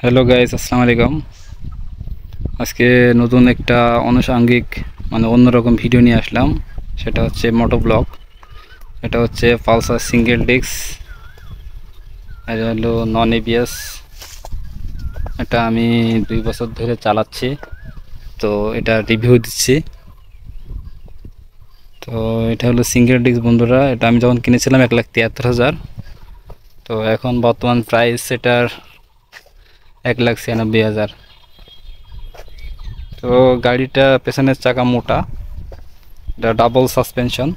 Hello guys, আসসালামু আলাইকুম। আজকে নতুন একটা আনুষঙ্গিক অন্যরকম ভিডিও নিয়ে আসলাম। সেটা হচ্ছে মোটো ব্লগ। এটা হচ্ছে পালসার সিঙ্গেল ডিস্ক, এটা হলো নন এবিএস। এটা আমি 2 বছর ধরে চালাচ্ছি, তো এটা রিভিউ দিচ্ছি। তো এটা হলো সিঙ্গেল ডিস্ক বন্ধুরা। এটা আমি যখন কিনেছিলাম 1,73,000, তো এখন বর্তমান প্রাইস এটার 1,96,000। তো গাড়িটা পেছনের চাকা মোটা, এটা ডাবল সাসপেনশন।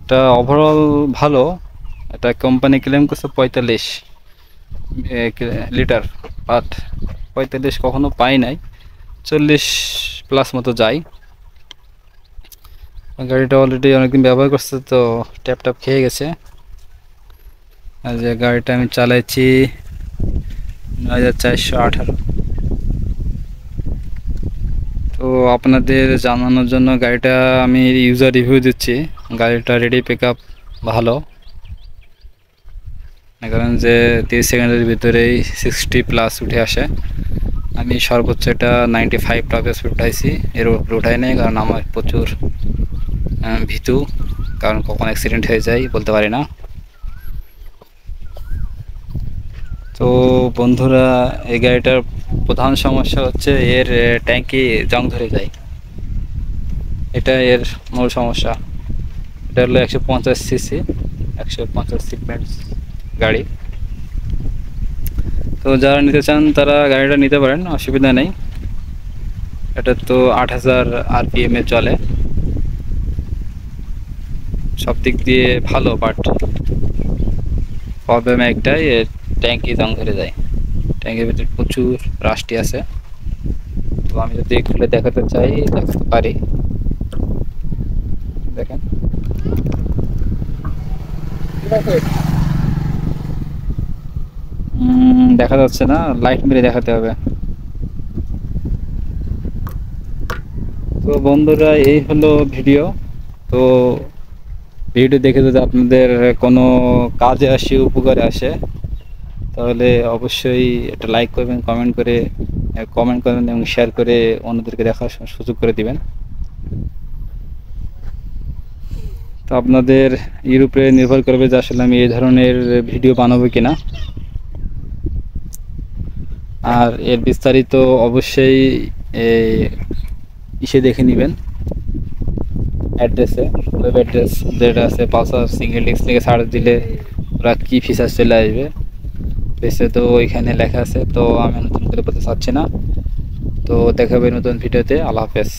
এটা ওভারঅল ভালো। এটা কোম্পানি ক্লেম করছে 45 লিটার, বাট 45 কখনো পাই নাই, 40 প্লাস মতো যায়। গাড়িটা অলরেডি অনেকদিন ব্যবহার করছে, তো ট্যাপ ট্যাপ খেয়ে গেছে। আর যে গাড়িটা আমি চালাইছি 9,418। তো আপনাদের জানানোর জন্য গাড়িটা আমি ইউজার রিভিউ দিচ্ছি। গাড়িটা রেডি পিক আপ ভালো, কারণ যে 30 সেকেন্ডের ভিতরেই 60 প্লাস উঠে আসে। আমি সর্বোচ্চ এটা 95 টপ স্পিড উঠাইছি, এর উপরে উঠাই নাই, কারণ আমার প্রচুর ভীতু, কারণ কখন অ্যাক্সিডেন্ট হয়ে যায় বলতে পারি না। তো বন্ধুরা, এই গাড়িটার প্রধান সমস্যা হচ্ছে এর ট্যাঙ্কি জং ধরে যায়। এটা এর মূল সমস্যা। এটা হলো 150 সিসি, 150 সিগমেন্ট গাড়ি। তো যারা নিতে চান তারা গাড়িটা নিতে পারেন, অসুবিধা নেই। এটা তো 8,000 আরপিএম এ চলে, সব দিক দিয়ে ভালো। বাট প্রবলেম একটাই, ট্যাঙ্কি জং ধরে যায়। ট্যাঙ্কির ভিতরে প্রচুর রাস্টি আছে। তো আমি যদি খুলে দেখাতে চাই, দেখাতে পারি। দেখেন, দেখা যাচ্ছে না, লাইট মেরে দেখাতে হবে। তো বন্ধুরা, এই হলো ভিডিও। তো ভিডিও দেখে যদি আপনাদের কোনো কাজে আসে, উপকারে আসে, তাহলে অবশ্যই একটা লাইক করবেন, কমেন্ট করবেন এবং শেয়ার করে অন্যদেরকে দেখার সুযোগ করে দিবেন। তো আপনাদের এর উপরে নির্ভর করবে যে আসলে আমি এই ধরনের ভিডিও বানাবো কিনা। আর এর বিস্তারিত অবশ্যই ইসে দেখে নেবেন, অ্যাড্রেসে, ওয়েব অ্যাড্রেস যেটা আছে পালসার সিঙ্গেল ডিস্ক থেকে সার্চ দিলে ওরা কী ফিচার্স চলে আসবে, বেশি তো ওইখানে লেখা আছে। তো আমি নতুন করে বলতে চাচ্ছি না। তো দেখা হবে নতুন ভিডিওতে। আল্লাহ হাফেজ।